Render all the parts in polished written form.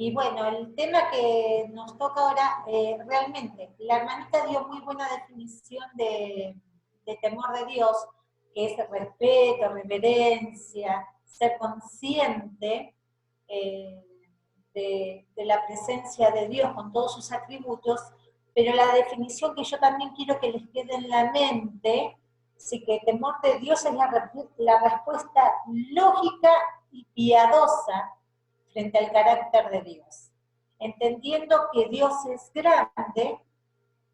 Y bueno, el tema que nos toca ahora, realmente, la hermanita dio muy buena definición de temor de Dios, que es el respeto, reverencia, ser consciente eh, de la presencia de Dios con todos sus atributos, pero la definición que yo también quiero que les quede en la mente, sí, que el temor de Dios es la respuesta lógica y piadosa frente al carácter de Dios, entendiendo que Dios es grande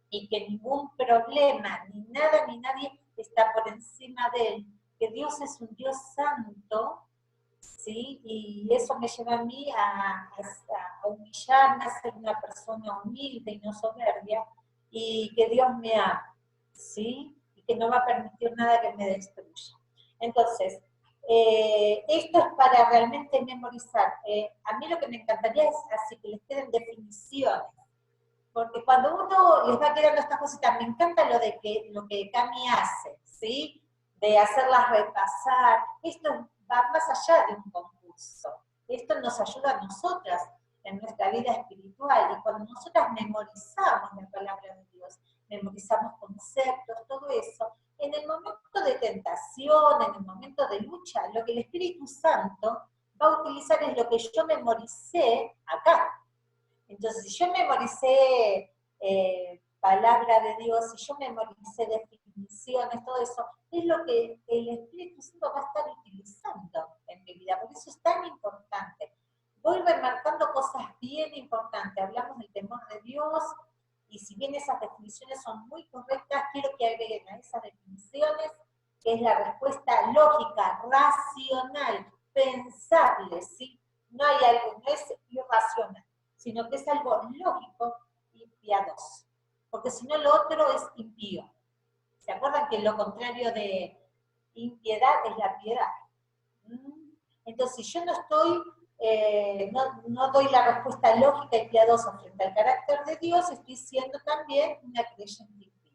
y que ningún problema, ni nada ni nadie está por encima de él, que Dios es un Dios santo, ¿sí? Y eso me lleva a mí a humillarme, a ser una persona humilde y no soberbia, y que Dios me ama, ¿sí? Y que no va a permitir nada que me destruya. Entonces, esto es para realmente memorizar. A mí lo que me encantaría es así que les queden definiciones, porque cuando uno les va quedando estas cositas, me encanta lo que Cami hace, ¿sí? De hacerlas repasar. Esto va más allá de un concurso. Esto nos ayuda a nosotras en nuestra vida espiritual. Y cuando nosotras memorizamos la palabra de Dios, memorizamos conceptos, todo eso, en el momento de tentación, en el momento de lucha, lo que el Espíritu Santo va a utilizar es lo que yo memoricé acá. Entonces, si yo memoricé palabra de Dios, si yo memoricé definiciones, todo eso, es lo que el Espíritu Santo va a estar utilizando en mi vida. Por eso es tan importante. Voy remarcando cosas bien importantes. Hablamos del temor de Dios, y si bien esas definiciones son muy correctas, quiero que agreguen a esas definiciones, que es la respuesta lógica, racional, pensable, ¿sí? No hay algo, no es irracional, sino que es algo lógico y piadoso. Porque si no, lo otro es impío. ¿Se acuerdan que lo contrario de impiedad es la piedad? Entonces, si yo no estoy, no doy la respuesta lógica y piadosa frente al carácter de Dios, estoy siendo también una creyente impía.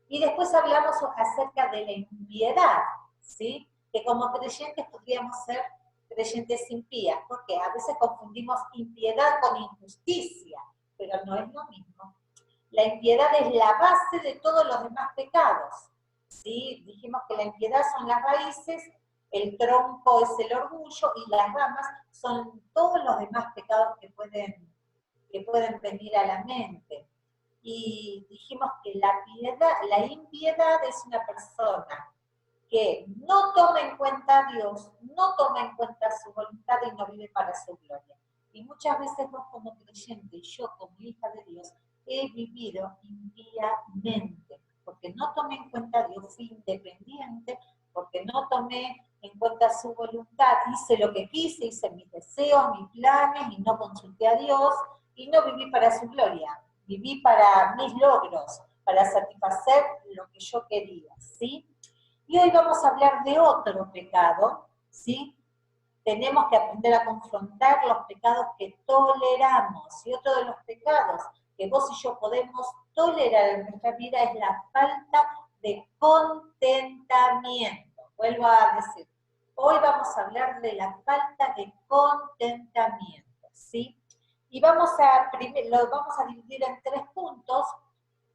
Y después hablamos acerca de la impiedad, ¿sí? Que como creyentes podríamos ser creyentes impías, porque a veces confundimos impiedad con injusticia, pero no es lo mismo. La impiedad es la base de todos los demás pecados, ¿sí? Dijimos que la impiedad son las raíces, el tronco es el orgullo y las ramas son todos los demás pecados que pueden venir a la mente. Y dijimos que la impiedad es una persona que no toma en cuenta a Dios, no toma en cuenta su voluntad y no vive para su gloria. Y muchas veces vos como creyente y yo como hija de Dios he vivido impíamente, porque no tomé en cuenta a Dios, fui independiente, porque no tomé en cuenta su voluntad, hice lo que quise, hice mis deseos, mis planes y no consulté a Dios y no viví para su gloria, viví para mis logros, para satisfacer lo que yo quería, ¿sí? Y hoy vamos a hablar de otro pecado, ¿sí? Tenemos que aprender a confrontar los pecados que toleramos. Y otro de los pecados que vos y yo podemos tolerar en nuestra vida es la falta de contentamiento. Vuelvo a decir, hoy vamos a hablar de la falta de contentamiento, ¿sí? Y lo vamos a dividir en 3 puntos.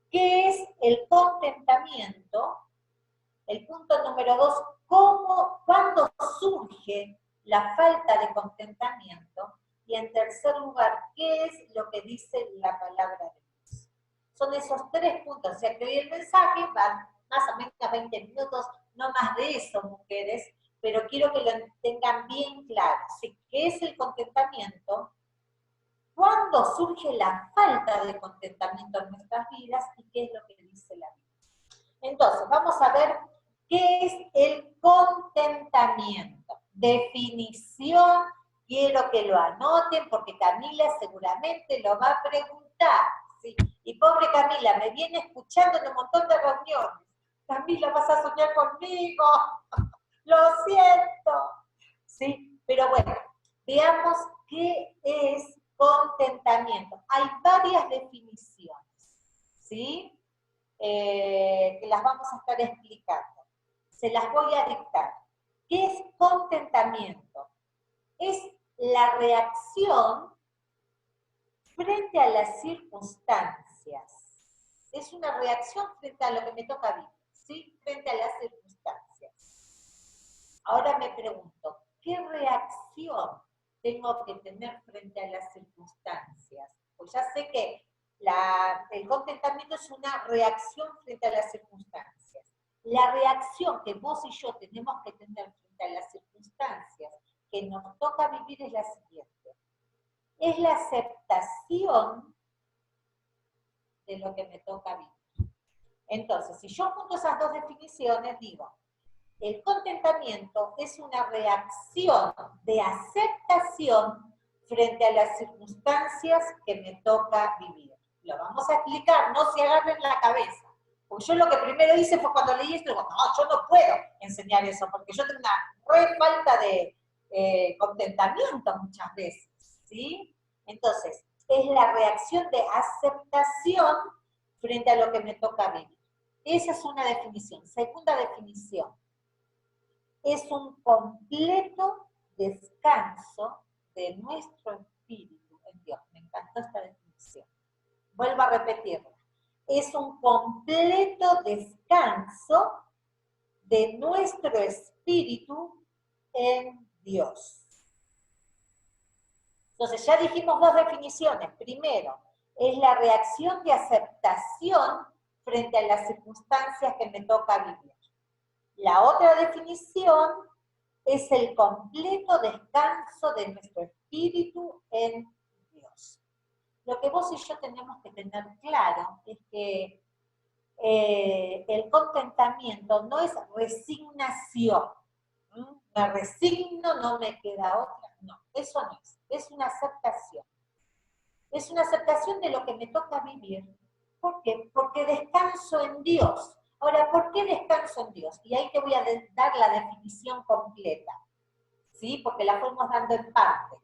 ¿Qué es el contentamiento? El punto número 2, ¿cuándo surge la falta de contentamiento? Y en tercer lugar, ¿qué es lo que dice la palabra de Dios? Son esos 3 puntos, o sea que hoy el mensaje va más o menos a 20 minutos, no más de eso, mujeres, pero quiero que lo tengan bien claro. ¿Sí? ¿Qué es el contentamiento? ¿Cuándo surge la falta de contentamiento en nuestras vidas? ¿Y qué es lo que dice la Biblia? Entonces, vamos a ver qué es el contentamiento. Definición, quiero que lo anoten porque Camila seguramente lo va a preguntar, ¿sí? Y pobre Camila, me viene escuchando en un montón de reuniones. Camila, vas a soñar conmigo, lo siento, ¿sí? Pero bueno, veamos qué es contentamiento. Hay varias definiciones, ¿sí? Que las vamos a estar explicando. Se las voy a dictar. ¿Qué es contentamiento? Es la reacción frente a las circunstancias. Es una reacción frente a lo que me toca vivir, ¿sí? Frente a las circunstancias. Ahora me pregunto, ¿qué reacción tengo que tener frente a las circunstancias? Pues ya sé que el contentamiento es una reacción frente a las circunstancias. La reacción que vos y yo tenemos que tener frente a las circunstancias que nos toca vivir es la siguiente. Es la aceptación de lo que me toca vivir. Entonces, si yo junto esas dos definiciones, digo, el contentamiento es una reacción de aceptación frente a las circunstancias que me toca vivir. Lo vamos a explicar, no se agarren la cabeza. Porque yo lo que primero hice fue cuando leí esto, digo, no, yo no puedo enseñar eso, porque yo tengo una falta de contentamiento muchas veces, ¿sí? Entonces, es la reacción de aceptación frente a lo que me toca vivir. Esa es una definición. Segunda definición. Es un completo descanso de nuestro espíritu en Dios. Me encantó esta definición. Vuelvo a repetirla. Es un completo descanso de nuestro espíritu en Dios. Entonces, ya dijimos dos definiciones. Primero, es la reacción de aceptación frente a las circunstancias que me toca vivir. La otra definición es el completo descanso de nuestro espíritu en Dios. Lo que vos y yo tenemos que tener claro es que el contentamiento no es resignación. Me resigno, no me queda otra. No, eso no es. Es una aceptación. Es una aceptación de lo que me toca vivir. ¿Por qué? Porque descanso en Dios. Ahora, ¿por qué descanso en Dios? Y ahí te voy a dar la definición completa, ¿sí? Porque la fuimos dando en parte.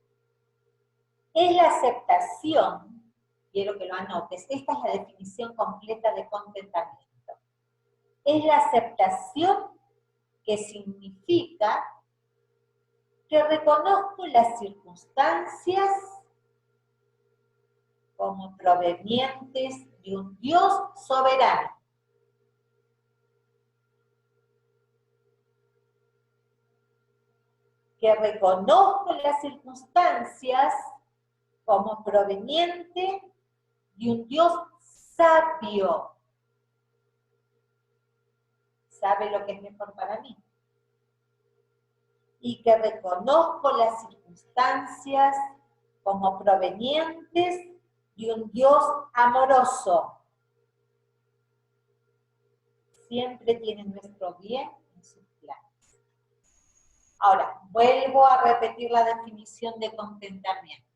Es la aceptación, quiero que lo anotes, esta es la definición completa de contentamiento. Es la aceptación que significa que reconozco las circunstancias como provenientes de un Dios soberano. Que reconozco las circunstancias como proveniente de un Dios sabio. Sabe lo que es mejor para mí. Y que reconozco las circunstancias como provenientes de un Dios amoroso. Siempre tiene nuestro bien en sus planes. Ahora, vuelvo a repetir la definición de contentamiento.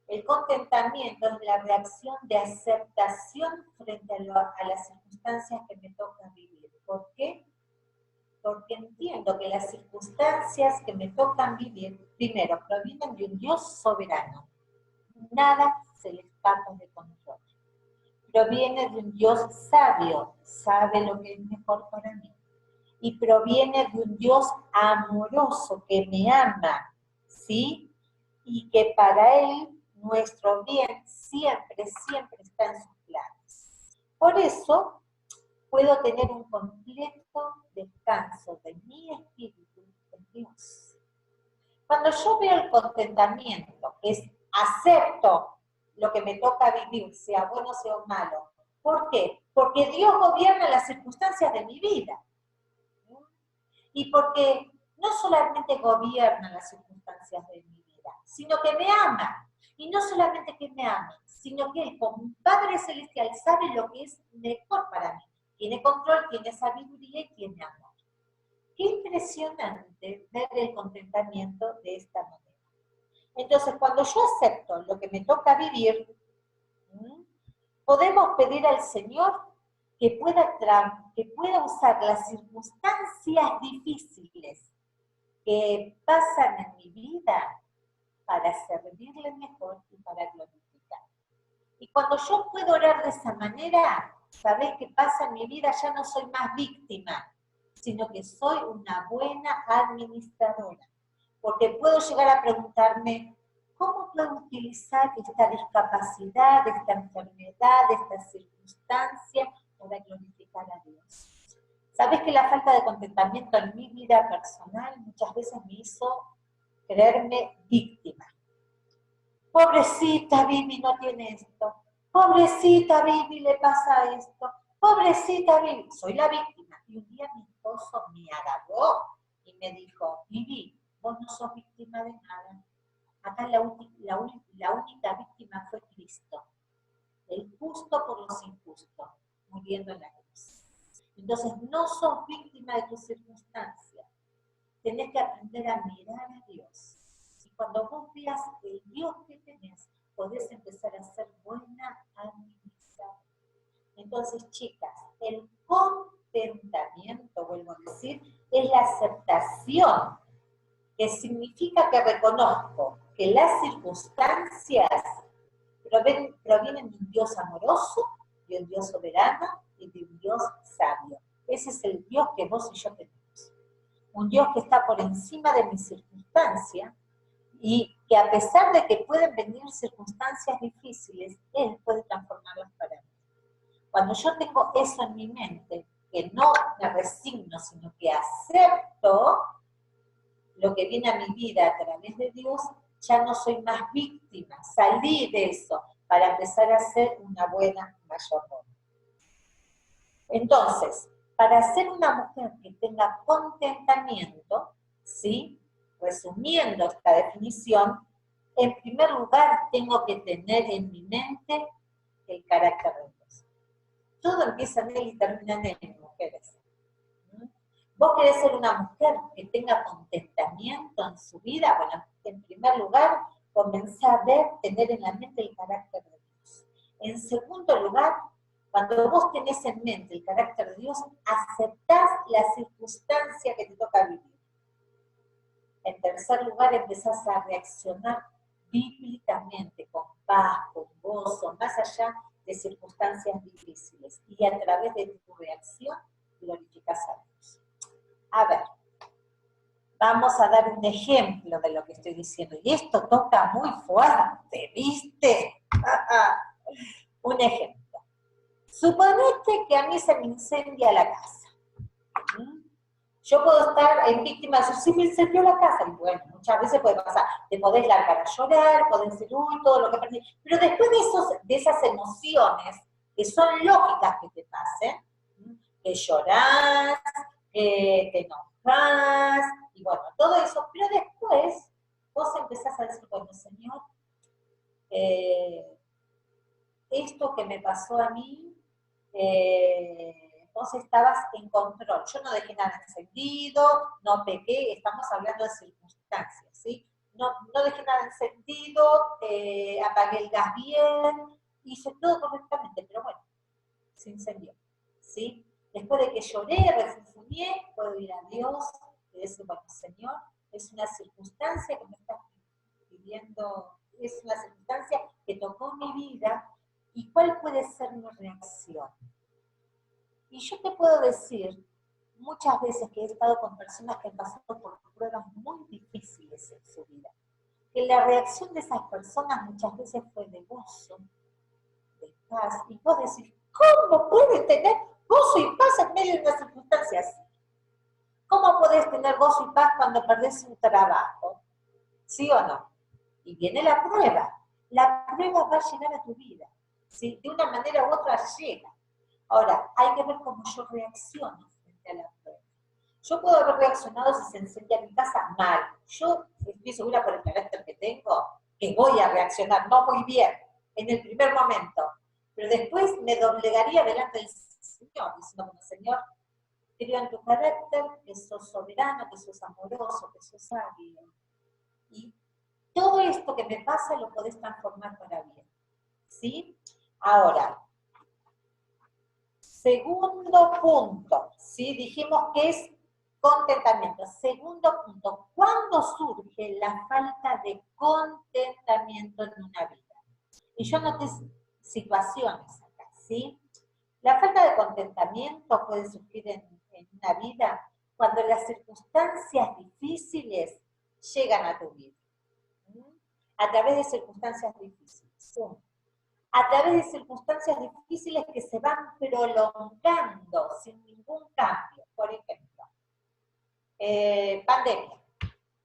El contentamiento es la reacción de aceptación frente a las circunstancias que me toca vivir. ¿Por qué? Porque entiendo que las circunstancias que me tocan vivir, primero, provienen de un Dios soberano. Nada se le escapa de control. Proviene de un Dios sabio, sabe lo que es mejor para mí. Y proviene de un Dios amoroso que me ama, ¿sí? Y que para Él nuestro bien siempre, siempre está en sus planes. Por eso puedo tener un completo descanso de mi espíritu en Dios. Cuando yo veo el contentamiento, que es acepto lo que me toca vivir, sea bueno o sea malo. ¿Por qué? Porque Dios gobierna las circunstancias de mi vida. Y porque no solamente gobierna las circunstancias de mi vida, sino que me ama. Y no solamente que me ama, sino que Él, como Padre Celestial, sabe lo que es mejor para mí. Tiene control, tiene sabiduría y tiene amor. Qué impresionante ver el contentamiento de esta manera. Entonces, cuando yo acepto lo que me toca vivir, podemos pedir al Señor que pueda usar las circunstancias difíciles que pasan en mi vida para servirle mejor y para glorificar. Y cuando yo puedo orar de esa manera, ¿sabés qué pasa en mi vida? Ya no soy más víctima, sino que soy una buena administradora. Porque puedo llegar a preguntarme, ¿cómo puedo utilizar esta discapacidad, esta enfermedad, esta circunstancia para glorificar a Dios? ¿Sabes que la falta de contentamiento en mi vida personal muchas veces me hizo creerme víctima? Pobrecita Vivi no tiene esto, pobrecita Vivi le pasa esto, pobrecita Vivi, soy la víctima. Y un día mi esposo me agarró y me dijo, Vivi, vos no sos víctima de nada. Acá la única víctima fue Cristo, el justo por los injustos, muriendo en la cruz. Entonces no sos víctima de tus circunstancias, tenés que aprender a mirar a Dios. Y cuando vos veas el Dios que tenés, podés empezar a ser buena administradora. Entonces, chicas, el contentamiento, vuelvo a decir, es la aceptación, que significa que reconozco que las circunstancias provienen de un Dios amoroso, de un Dios soberano y de un Dios sabio. Ese es el Dios que vos y yo tenemos. Un Dios que está por encima de mis circunstancias y que a pesar de que pueden venir circunstancias difíciles, Él puede transformarlas para mí. Cuando yo tengo eso en mi mente, que no me resigno, sino que acepto lo que viene a mi vida a través de Dios, ya no soy más víctima, salí de eso para empezar a ser una buena mayordomía. Entonces, para ser una mujer que tenga contentamiento, ¿sí? Resumiendo esta definición, en primer lugar tengo que tener en mi mente el carácter de Dios. Todo empieza en él y termina en él, mujeres. ¿Vos querés ser una mujer que tenga contentamiento en su vida? Bueno, en primer lugar, comenzá a tener en la mente el carácter de Dios. En segundo lugar, cuando vos tenés en mente el carácter de Dios, aceptás la circunstancia que te toca vivir. En tercer lugar, empezás a reaccionar bíblicamente, con paz, con gozo, más allá de circunstancias difíciles. Y a través de tu reacción, glorificás a Dios. A ver, vamos a dar un ejemplo de lo que estoy diciendo. Y esto toca muy fuerte, ¿viste? Un ejemplo. Suponete que a mí se me incendia la casa. Yo puedo estar en víctima de eso, sí me incendió la casa, y bueno, muchas veces puede pasar, te podés largar a llorar, podés decir, uy, todo lo que perdí, pero después de esas emociones, que son lógicas que te pasen, que llorás, que te enojas, y bueno, todo eso, pero después vos empezás a decir, bueno, Señor, esto que me pasó a mí, vos estabas en control. Yo no dejé nada encendido, no pequé, estamos hablando de circunstancias, ¿sí? No dejé nada encendido, apagué el gas bien, hice todo correctamente, pero bueno, se incendió, ¿sí? Después de que lloré, refunfuñé, puedo ir a Dios y decir, bueno, Señor, es una circunstancia que me estás pidiendo, es una circunstancia que tocó mi vida, ¿y cuál puede ser mi reacción? Y yo te puedo decir, muchas veces que he estado con personas que han pasado por pruebas muy difíciles en su vida, que la reacción de esas personas muchas veces fue de gozo, de paz, y vos decís, ¿cómo puedes tener gozo y paz en medio de una circunstancia así? ¿Cómo podés tener gozo y paz cuando perdés un trabajo? ¿Sí o no? Y viene la prueba. La prueba va a llegar a tu vida. ¿Sí? De una manera u otra llega. Ahora, hay que ver cómo yo reacciono frente a la prueba. Yo puedo haber reaccionado si se incendia mi casa mal. Yo estoy segura por el carácter que tengo que voy a reaccionar no muy bien en el primer momento. Pero después me doblegaría delante del Señor, diciendo, bueno, Señor, creo en tu carácter, que sos soberano, que sos amoroso, que sos sabio. Y todo esto que me pasa lo podés transformar para bien. ¿Sí? Ahora, segundo punto, ¿sí? Dijimos que es contentamiento. Segundo punto, ¿cuándo surge la falta de contentamiento en una vida? Y yo noté situaciones acá, ¿sí? La falta de contentamiento puede surgir en una vida cuando las circunstancias difíciles llegan a tu vida. a través de circunstancias difíciles. Uno, a través de circunstancias difíciles que se van prolongando sin ningún cambio. Por ejemplo, pandemia.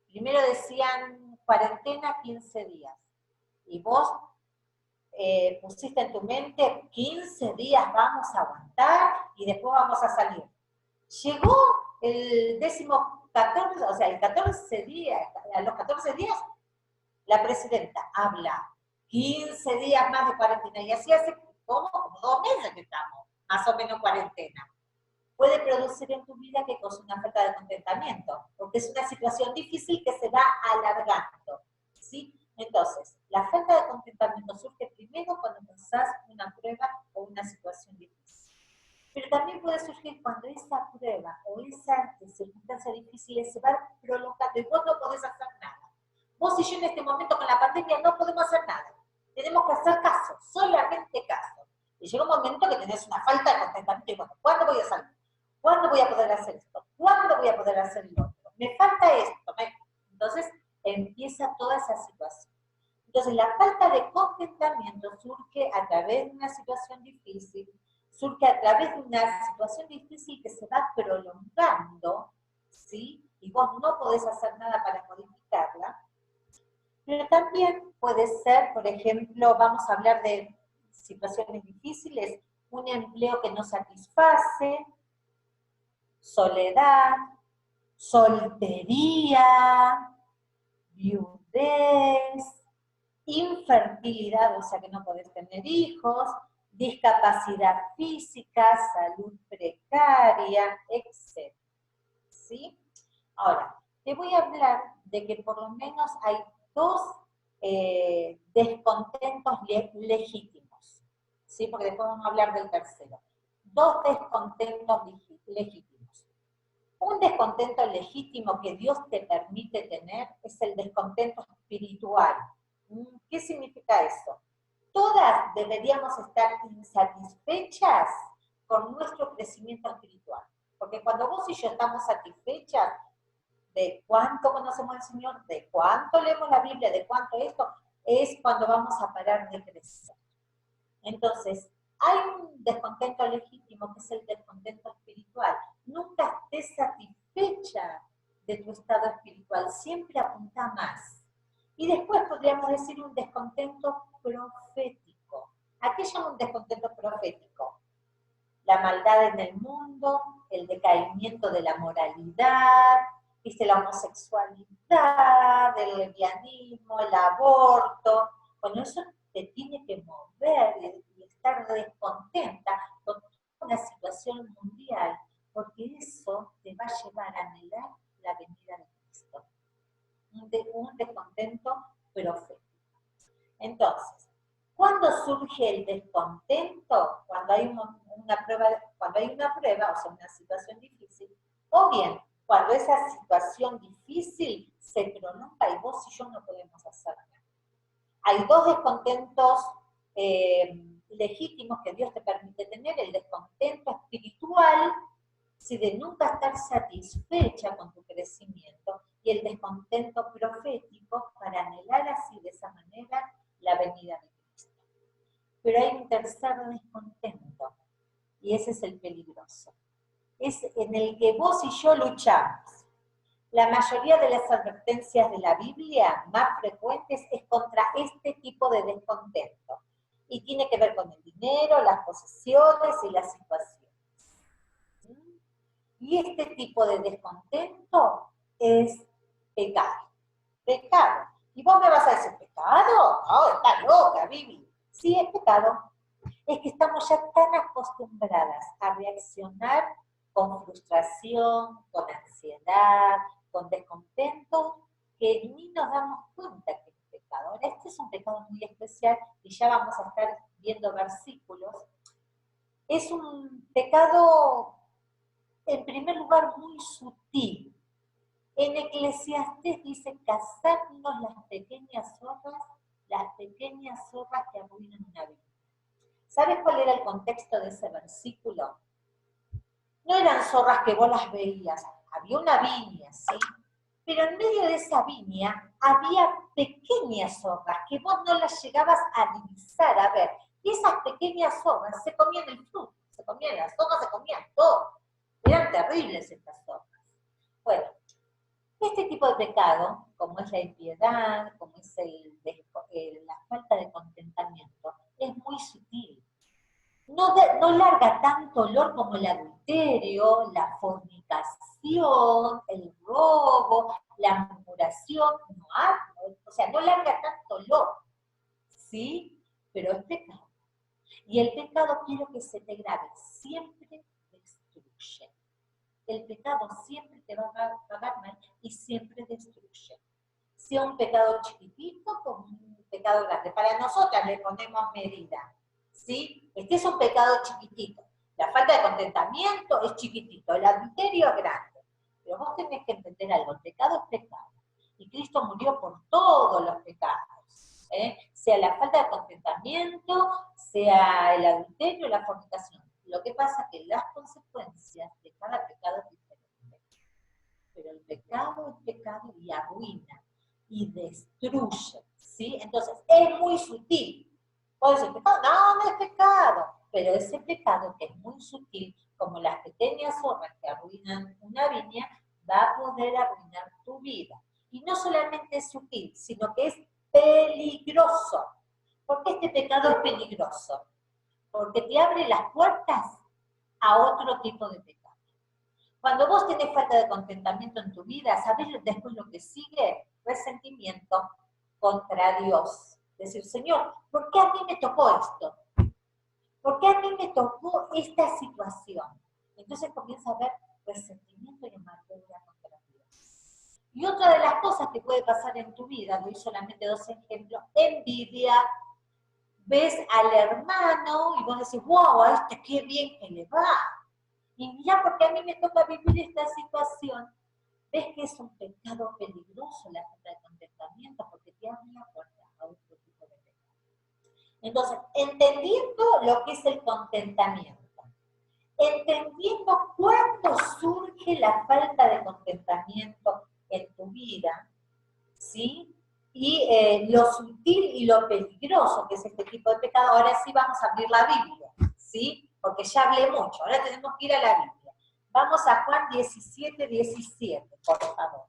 Primero decían cuarentena 15 días. Y vos pusiste en tu mente 15 días vamos a aguantar y después vamos a salir. Llegó el 14, o sea, el 14 días, a los 14 días, la presidenta habla 15 días más de cuarentena, y así hace como 2 meses que estamos, más o menos cuarentena. Puede producir en tu vida que cause una falta de contentamiento, porque es una situación difícil que se va alargando, ¿sí? Entonces, la falta de contentamiento surge primero cuando pasás una prueba o una situación difícil. Pero también puede surgir cuando esa prueba o esa circunstancia difícil se va prolongando y vos no podés hacer nada. Vos y yo en este momento con la pandemia no podemos hacer nada. Tenemos que hacer caso, solamente caso. Y llega un momento que tenés una falta de contentamiento y bueno, ¿cuándo voy a salir? ¿Cuándo voy a poder hacer esto? ¿Cuándo voy a poder hacer lo otro? Me falta esto. Entonces empieza toda esa situación. Entonces la falta de contentamiento surge a través de una situación difícil, surge a través de una situación difícil que se va prolongando, ¿sí? Y vos no podés hacer nada para modificarla. Pero también puede ser, por ejemplo, vamos a hablar de situaciones difíciles, un empleo que no satisface, soledad, soltería, viudez, infertilidad, o sea que no podés tener hijos, discapacidad física, salud precaria, etc. ¿Sí? Ahora, te voy a hablar de que por lo menos hay 2 descontentos legítimos, ¿sí? Porque después vamos a hablar del tercero. 2 descontentos legítimos. Un descontento legítimo que Dios te permite tener es el descontento espiritual. ¿Qué significa eso? Todas deberíamos estar insatisfechas con nuestro crecimiento espiritual. Porque cuando vos y yo estamos satisfechas de cuánto conocemos al Señor, de cuánto leemos la Biblia, de cuánto esto, es cuando vamos a parar de crecer. Entonces, hay un descontento legítimo que es el descontento espiritual. Nunca estés satisfecha de tu estado espiritual, siempre apunta más. Y después podríamos decir un descontento profético. ¿A qué llama un descontento profético? La maldad en el mundo, el decaimiento de la moralidad, ¿viste? La homosexualidad, el lesbianismo, el aborto. Bueno, eso te tiene que mover y estar descontenta con una situación mundial, porque eso te va a llevar a anhelar la venida de Cristo. Un descontento profético. Entonces, ¿cuándo surge el descontento? Cuando hay una prueba, o sea, una situación difícil, o bien cuando esa situación difícil se prolonga y vos y yo no podemos hacer nada. Hay 2 descontentos legítimos que Dios te permite tener: el descontento espiritual, si de nunca estar satisfecha con tu crecimiento, y el descontento profético para anhelar así, de esa manera, la venida de Cristo. Pero hay un tercer descontento, y ese es el peligroso. Es en el que vos y yo luchamos. La mayoría de las advertencias de la Biblia más frecuentes es contra este tipo de descontento. Y tiene que ver con el dinero, las posesiones y las situaciones. Y este tipo de descontento es pecado. Pecado. Y vos me vas a decir, ¿pecado? No, está loca, Vivi. Sí, es pecado. Es que estamos ya tan acostumbradas a reaccionar con frustración, con ansiedad, con descontento, que ni nos damos cuenta que es pecado. Ahora, este es un pecado muy especial y ya vamos a estar viendo versículos. Es un pecado, en primer lugar, muy sutil. En Eclesiastés dice, cazadnos las pequeñas zorras que arruinan una vida. ¿Sabes cuál era el contexto de ese versículo? No eran zorras que vos las veías, había una viña, ¿sí? pero en medio de esa viña había pequeñas hojas que vos no las llegabas a divisar, a ver. Y esas pequeñas hojas se comían el fruto, se comían las hojas, se comían todo. Eran terribles estas hojas. Bueno, este tipo de pecado, como es la impiedad, como es la falta de contentamiento, es muy sutil. No larga tanto olor como el adulterio, la fornicación, el robo, la murmuración, o sea, no larga tanto olor, ¿sí? Pero es pecado. Y el pecado, quiero que se te grabe, siempre destruye. El pecado siempre te va a pagar mal y siempre destruye. Sea un pecado chiquitito como un pecado grande. Para nosotras le ponemos medida, ¿sí? Este es un pecado chiquitito. La falta de contentamiento es chiquitito, el adulterio es grande. Pero vos tenés que entender algo, el pecado es pecado. Y Cristo murió por todos los pecados. Sea la falta de contentamiento, sea el adulterio, la fornicación. Lo que pasa es que las consecuencias de cada pecado es diferente. Pero el pecado es pecado y arruina y destruye, ¿sí? Entonces, es muy sutil. Puedes decir, no es pecado, pero ese pecado que es muy sutil, como las pequeñas hojas que arruinan una viña, va a poder arruinar tu vida. Y no solamente es sutil, sino que es peligroso. ¿Por qué este pecado es peligroso? Porque te abre las puertas a otro tipo de pecado. Cuando vos tenés falta de contentamiento en tu vida, ¿sabés después lo que sigue? Resentimiento contra Dios. Decir, Señor, ¿por qué a mí me tocó esto? ¿Por qué a mí me tocó esta situación? Entonces comienza a haber resentimiento y amargura contra Dios. Y otra de las cosas que puede pasar en tu vida, doy solamente 2 ejemplos, envidia. Ves al hermano y vos decís, wow, a este qué bien que le va. Y ya porque a mí me toca vivir esta situación, ves que es un pecado peligroso la falta de contentamiento porque te abre la puerta a otro tipo de pecado. Entonces, entendiendo lo que es el contentamiento, entendiendo cuándo surge la falta de contentamiento en tu vida, ¿sí? Y lo sutil y lo peligroso que es este tipo de pecado, ahora sí vamos a abrir la Biblia, ¿sí? Porque ya hablé mucho, ahora tenemos que ir a la Biblia. Vamos a Juan 17, 17, por favor.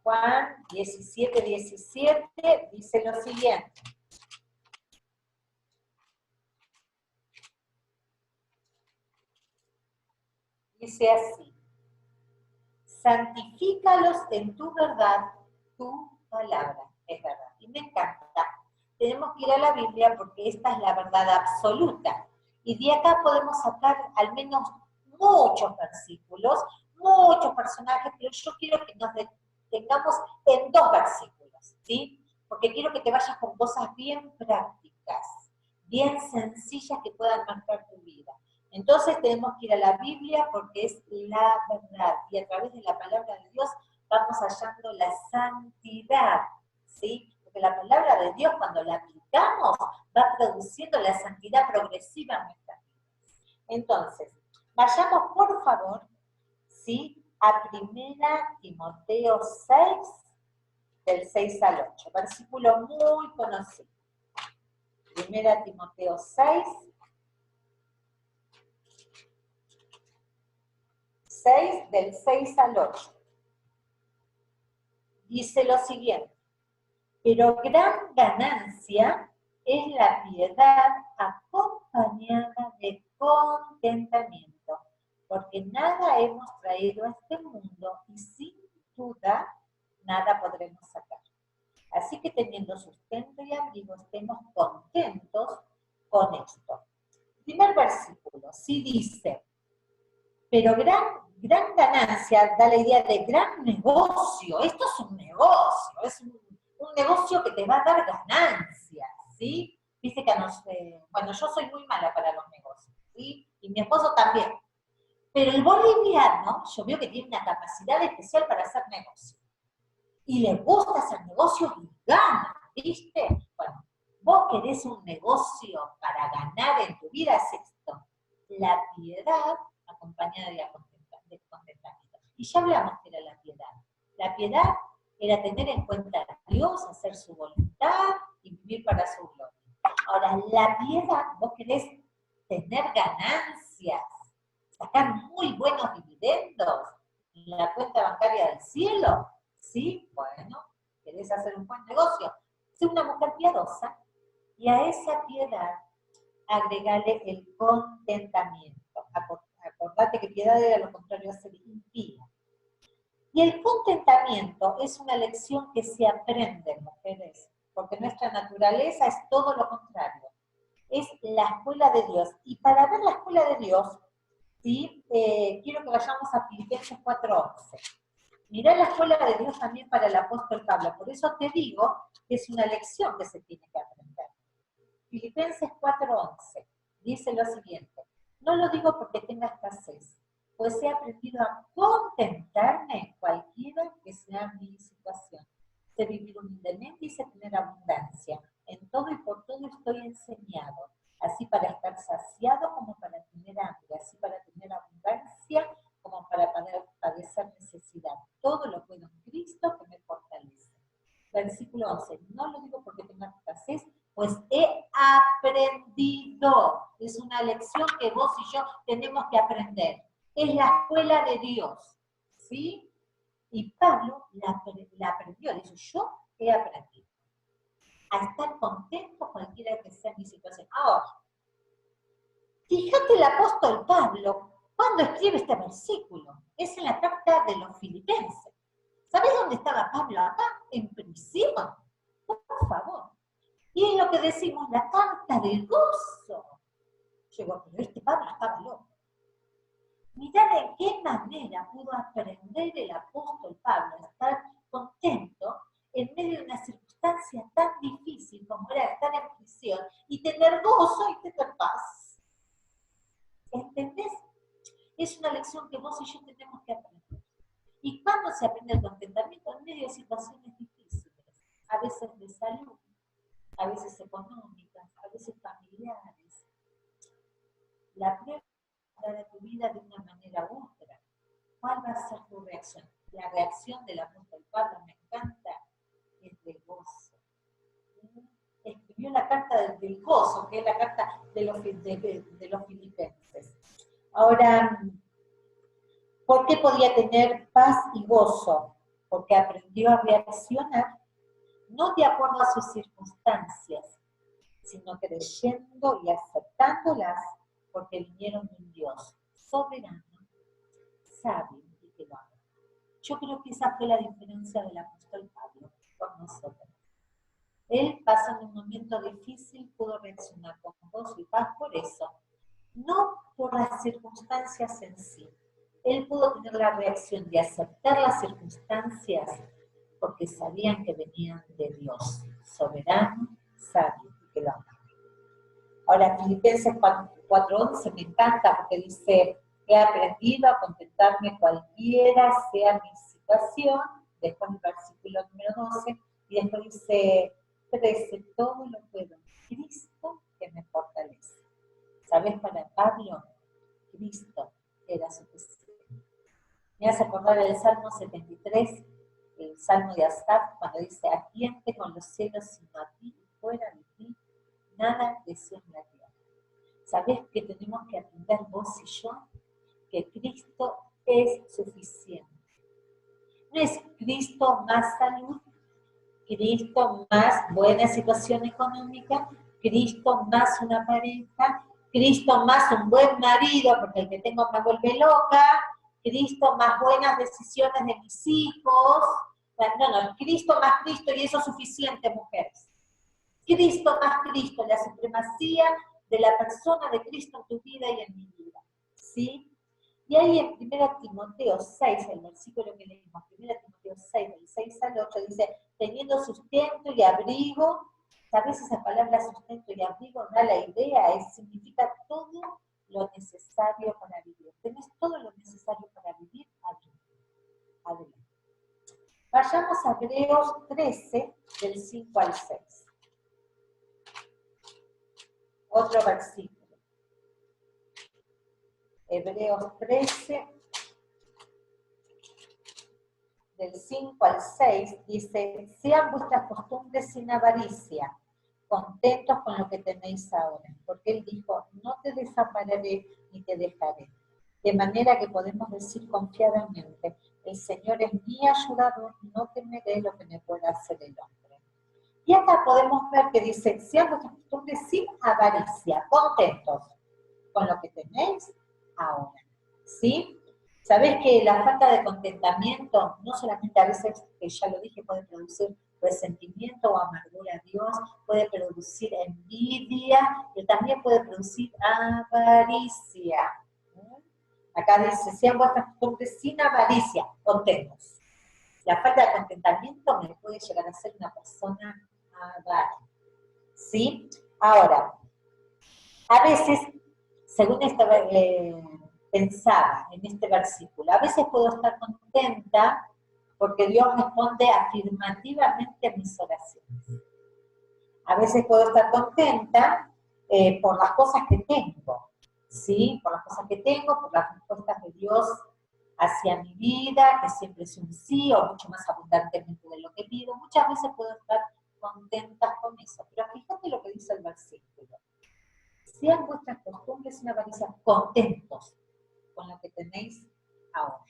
Juan 17, 17 dice lo siguiente. Dice así. Santifícalos en tu verdad, tu palabra es verdad. Y me encanta. Tenemos que ir a la Biblia porque esta es la verdad absoluta. Y de acá podemos sacar al menos muchos versículos, muchos personajes, pero yo quiero que nos detengamos en 2 versículos, ¿sí? Porque quiero que te vayas con cosas bien prácticas, bien sencillas que puedan marcar tu vida. Entonces tenemos que ir a la Biblia porque es la verdad y a través de la palabra de Dios vamos hallando la santidad, ¿sí? Porque la palabra de Dios cuando la aplicamos va produciendo la santidad progresiva en nuestras vidas. Entonces, vayamos por favor, ¿sí? A 1 Timoteo 6, del 6 al 8, versículo muy conocido. 1 Timoteo 6, 6, del 6 al 8. Dice lo siguiente, pero gran ganancia es la piedad acompañada de contentamiento, porque nada hemos traído a este mundo y sin duda nada podremos sacar. Así que teniendo sustento y abrigo, estemos contentos con esto. Primer versículo, sí dice, pero gran ganancia da la idea de gran negocio. Esto es un negocio, es un negocio que te va a dar ganancias, ¿sí? Dice que bueno, yo soy muy mala para los negocios, ¿sí? Y mi esposo también. Pero el boliviano, yo veo que tiene una capacidad especial para hacer negocios. Y le gusta hacer negocios y gana, ¿viste? Bueno, vos querés un negocio para ganar en tu vida, es esto. La piedad acompañada de contentamiento. Y Y ya hablamos que era la piedad. La piedad era tener en cuenta a Dios, hacer su voluntad y vivir para su gloria. Ahora, la piedad, vos querés tener ganancias, sacar muy buenos dividendos en la cuenta bancaria del cielo, ¿sí? Bueno, querés hacer un buen negocio. Sé una mujer piadosa y a esa piedad agregale el contentamiento. Acordate que piedad era lo contrario a ser impía. Y el contentamiento es una lección que se aprende, mujeres, porque nuestra naturaleza es todo lo contrario. Es la escuela de Dios. Y para ver la escuela de Dios, ¿sí? Quiero que vayamos a Filipenses 4:11. Mirá la escuela de Dios también para el apóstol Pablo. Por eso te digo que es una lección que se tiene que aprender. Filipenses 4:11 dice lo siguiente: no lo digo porque tenga escasez, pues he aprendido a contentarme cualquiera que sea mi situación. Sé vivir humildemente y sé tener abundancia. En todo y por todo estoy enseñado, así para estar saciado como para tener hambre, así para tener abundancia como para padecer necesidad. Todo lo puedo en Cristo que me fortalece. Versículo 11, no lo digo porque tenga escasez, pues he aprendido. Es una lección que vos y yo tenemos que aprender. Es la escuela de Dios, ¿sí? Y Pablo la aprendió, dice, yo he aprendido a estar contento cualquiera que sea mi situación. Ahora, fíjate el apóstol Pablo cuando escribe este versículo. Es en la carta de los Filipenses. ¿Sabés dónde estaba Pablo acá? En prisión. Por favor. Y es lo que decimos, la carta del gozo. Llegó, pero este Pablo estaba loco. Mirá de qué manera pudo aprender el apóstol Pablo a estar contento en medio de una circunstancia tan difícil como era estar en prisión y tener gozo y tener paz. ¿Entendés? Es una lección que vos y yo tenemos que aprender. ¿Y cuándo se aprende el contentamiento? En medio de situaciones difíciles, a veces de salud, a veces económicas, a veces familiares. La prueba de tu vida de una manera u otra. ¿Cuál va a ser tu reacción? La reacción del apóstol Pablo, me encanta, es de gozo. Escribió la carta del gozo, que es la carta de los filipenses. Ahora, ¿por qué podía tener paz y gozo? Porque aprendió a reaccionar no de acuerdo a sus circunstancias, sino creyendo y aceptándolas porque vinieron de un Dios soberano, sabio y que lo ama. Yo creo que esa fue la diferencia del apóstol Pablo con nosotros. Él, pasando un momento difícil, pudo reaccionar con gozo y paz por eso, no por las circunstancias en sí. Él pudo tener la reacción de aceptar las circunstancias porque sabían que venían de Dios, soberano, sabio y que lo ama. Ahora, Filipenses 4:11 me encanta porque dice, he aprendido a contentarme cualquiera sea mi situación, después el versículo número 12, y después dice 13, todo lo puedo en Cristo que me fortalece. ¿Sabes? Para Pablo, Cristo era suficiente. Me hace acordar el Salmo 73, el Salmo de Asaf, cuando dice, ¿a quién tengo en los cielos sino a ti? Y fuera de ti, nada deseo en la tierra. ¿Sabés que tenemos que aprender vos y yo? Que Cristo es suficiente. No es Cristo más salud, Cristo más buena situación económica, Cristo más una pareja, Cristo más un buen marido, porque el que tengo me vuelve loca, Cristo más buenas decisiones de mis hijos. No, Cristo más Cristo y eso es suficiente, mujeres. Cristo más Cristo, la supremacía de la persona de Cristo en tu vida y en mi vida, ¿sí? Y ahí en 1 Timoteo 6, el versículo que leímos, 1 Timoteo 6, del 6 al 8, dice, teniendo sustento y abrigo, ¿sabes esa palabra sustento y abrigo? Da la idea, significa todo lo necesario para vivir. Tenés todo lo necesario para vivir, adelante. Vayamos a Hebreos 13, del 5 al 6. Otro versículo. Hebreos 13, del 5 al 6, dice, sean vuestras costumbres sin avaricia, contentos con lo que tenéis ahora. Porque Él dijo, no te desampararé ni te dejaré. De manera que podemos decir confiadamente, el Señor es mi ayudador, no temeré lo que me pueda hacer el hombre. Y acá podemos ver que dice, sean vuestras costumbres sin avaricia, contentos con lo que tenéis ahora. ¿Sí? ¿Sabés que la falta de contentamiento, no solamente a veces, que ya lo dije, puede producir resentimiento o amargura a Dios, puede producir envidia, pero también puede producir avaricia? Acá dice, sean vuestras costumbres sin avaricia, contentos. La falta de contentamiento me puede llegar a ser una persona avara. ¿Sí? Ahora, a veces, según pensaba en este versículo, a veces puedo estar contenta porque Dios responde afirmativamente a mis oraciones. A veces puedo estar contenta por las cosas que tengo, ¿sí? Por las cosas que tengo, por las respuestas de Dios hacia mi vida, que siempre es un sí o mucho más abundantemente de lo que pido. Muchas veces puedo estar contenta con eso, pero fíjate lo que dice el versículo. Sean vuestras costumbres sin avaricia, contentos con lo que tenéis ahora.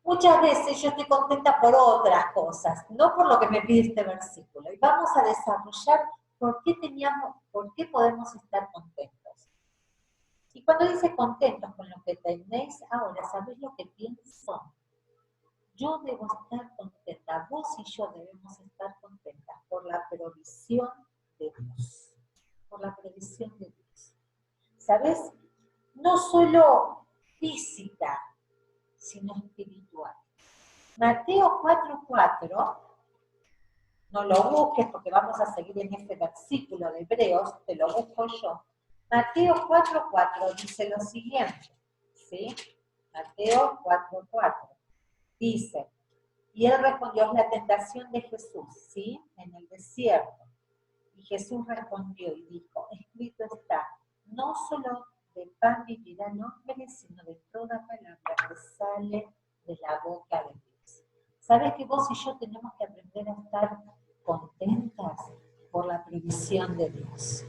Muchas veces yo estoy contenta por otras cosas, no por lo que me pide este versículo. Y vamos a desarrollar por qué podemos estar contentos. Y cuando dice contentos con lo que tenéis ahora, ¿sabéis lo que pienso? Yo debo estar contenta, vos y yo debemos estar contentas por la provisión de Dios. Por la provisión de Dios. ¿Sabes? No solo física, sino espiritual. Mateo 4:4, no lo busques porque vamos a seguir en este versículo de Hebreos, te lo busco yo. Mateo 4:4 dice lo siguiente, ¿sí? Mateo 4:4 dice, y él respondió, es la tentación de Jesús, ¿sí? En el desierto. Y Jesús respondió y dijo, escrito está, no solo de pan vivirá el hombre, sino de toda palabra que sale de la boca de Dios. ¿Sabes que vos y yo tenemos que aprender a estar contentas por la provisión de Dios?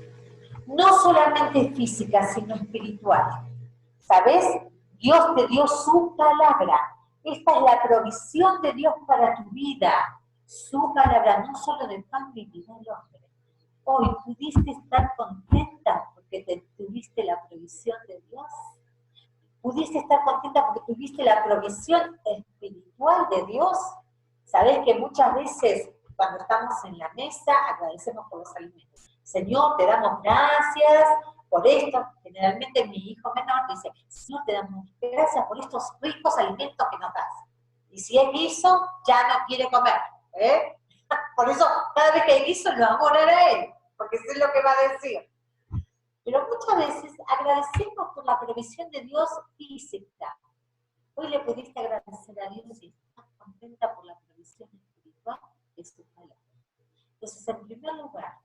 No solamente física, sino espiritual. ¿Sabes? Dios te dio su palabra. Esta es la provisión de Dios para tu vida. Su palabra, no solo de pan vivirá el hombre. Hoy pudiste estar contenta porque tuviste la provisión de Dios. Pudiste estar contenta porque tuviste la provisión espiritual de Dios. Sabés que muchas veces cuando estamos en la mesa agradecemos por los alimentos. Señor, te damos gracias por esto. Generalmente mi hijo menor dice, Señor, te damos gracias por estos ricos alimentos que nos das. Y si es guiso, ya no quiere comer. Por eso, cada vez que hay guiso, lo vamos a orar a él, porque sé lo que va a decir. Pero muchas veces agradecemos por la provisión de Dios física. Hoy le pudiste agradecer a Dios y estás contenta por la provisión espiritual de su palabra. Entonces, en primer lugar,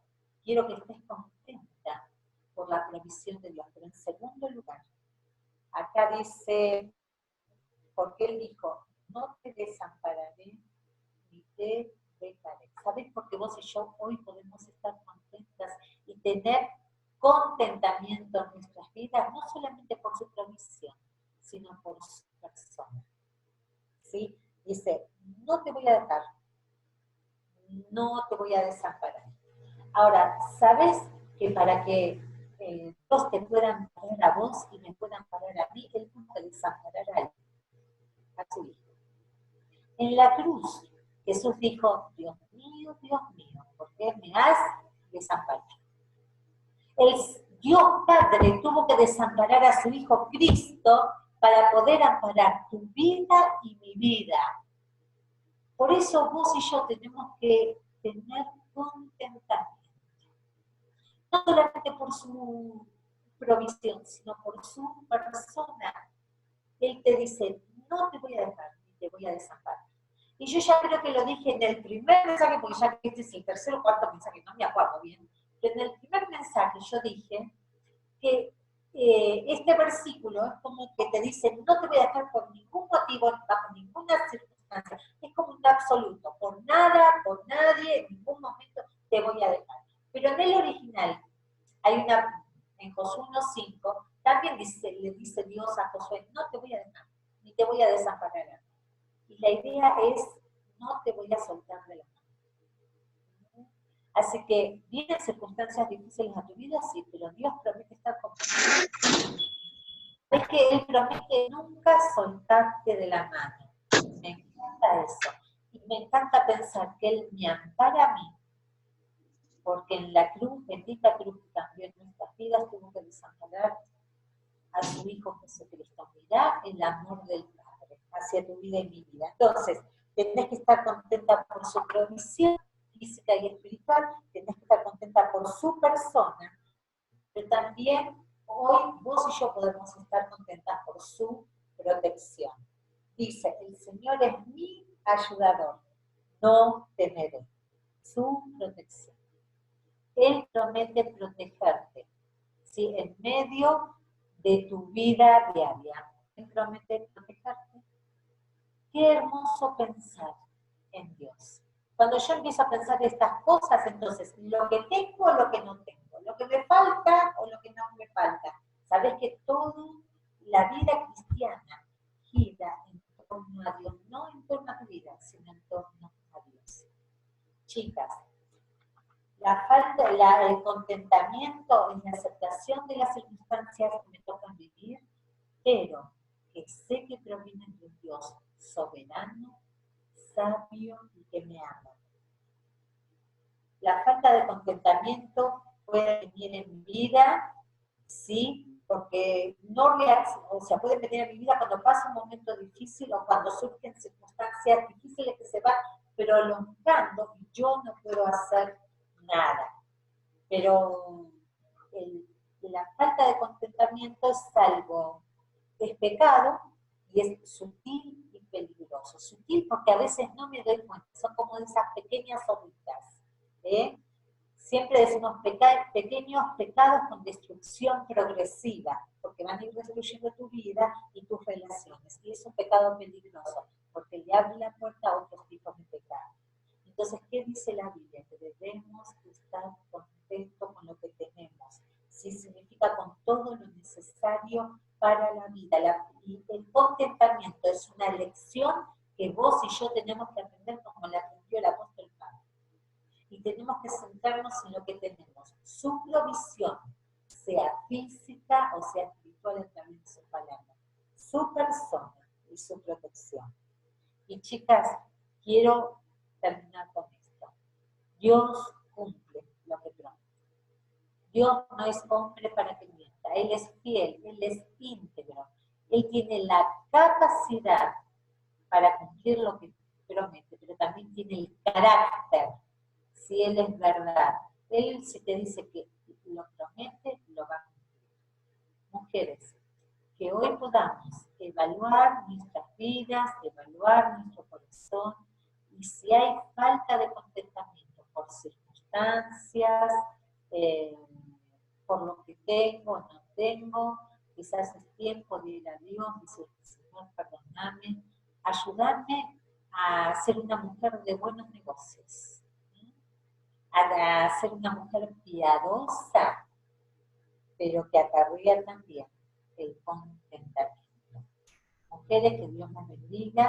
quiero que estés contenta por la provisión de Dios. Pero en segundo lugar, acá dice, porque Él dijo, no te desampararé ni te dejaré. ¿Sabes por qué vos y yo hoy podemos estar contentas y tener contentamiento en nuestras vidas? No solamente por su provisión, sino por su persona. ¿Sí? Dice, no te voy a dejar, no te voy a desamparar. Ahora, ¿sabes que para que Dios te pueda amparar a vos y me pueda amparar a mí, Él tuvo que desamparar a Él, a su Hijo? En la cruz, Jesús dijo, Dios mío, ¿por qué me has desamparado? El Dios Padre tuvo que desamparar a su Hijo Cristo para poder amparar tu vida y mi vida. Por eso vos y yo tenemos que tener contentamiento. No solamente por su provisión, sino por su persona. Él te dice, no te voy a dejar, ni te voy a desamparar. Y yo ya creo que lo dije en el primer mensaje, porque ya este es el tercer o cuarto mensaje, no me acuerdo bien, pero en el primer mensaje yo dije que este versículo es como que te dice, no te voy a dejar por ningún motivo, bajo ninguna circunstancia. Es como un absoluto, por nada, por nadie, en ningún momento te voy a dejar. Pero en el original, hay una, en Josué 1:5, también le dice Dios a Josué, no te voy a dejar, ni te voy a desamparar. Y la idea es, no te voy a soltar de la mano. Así que vienen circunstancias difíciles a tu vida, sí, pero Dios promete estar contigo. Es que Él promete nunca soltarte de la mano. Me encanta eso. Y me encanta pensar que Él me ampara a mí, porque en la cruz, bendita cruz, también nuestras vidas tuvo que desamparar a su Hijo Jesucristo. Mirá el amor del Padre hacia tu vida y mi vida. Entonces, tenés que estar contenta por su provisión física y espiritual, tenés que estar contenta por su persona, pero también hoy vos y yo podemos estar contentas por su protección. Dice, el Señor es mi ayudador, no temeré. Su protección. Él promete protegerte, ¿sí? En medio de tu vida diaria. Él promete protegerte. Qué hermoso pensar en Dios. Cuando yo empiezo a pensar estas cosas, entonces, lo que tengo o lo que no tengo, lo que me falta o lo que no me falta. Sabes que toda la vida cristiana gira en torno a Dios, no en torno a tu vida, sino en torno a Dios. Chicas, el contentamiento en la aceptación de las circunstancias que me tocan vivir, pero que sé que provienen de un Dios soberano, sabio y que me ama. La falta de contentamiento puede venir en mi vida, sí, porque no o sea, puede venir en mi vida cuando pasa un momento difícil o cuando surgen circunstancias difíciles que se van prolongando y yo no puedo hacer nada. Pero la falta de contentamiento es algo, es pecado y es sutil y peligroso. Sutil porque a veces no me doy cuenta, son como esas pequeñas horitas. Siempre decimos pequeños pecados con destrucción progresiva, porque van a ir destruyendo tu vida y tus relaciones. Y es un pecado peligroso, porque le abre la puerta a otros tipos de pecados. Entonces, ¿qué dice la Biblia? Que debemos estar contentos con lo que tenemos. Sí, significa con todo lo necesario para la vida. Y el contentamiento es una lección que vos y yo tenemos que aprender como la aprendió el apóstol Pablo. Y tenemos que centrarnos en lo que tenemos. Su provisión, sea física o sea espiritual a través de su palabra. Su persona y su protección. Y chicas, quiero terminar con esto. Dios cumple lo que promete. Dios no es hombre para que mienta. Él es fiel, Él es íntegro. Él tiene la capacidad para cumplir lo que promete, pero también tiene el carácter. Si Él es verdad, Él si te dice que lo promete, lo va a cumplir. Mujeres, que hoy podamos evaluar nuestras vidas, evaluar nuestro corazón, y si hay falta de contentamiento por circunstancias, por lo que tengo o no tengo, quizás es tiempo de ir a Dios y decir, Señor, perdóname, ayudarme a ser una mujer de buenos negocios, a ser una mujer piadosa, pero que acarrea también el contentamiento. Mujeres, que Dios nos bendiga.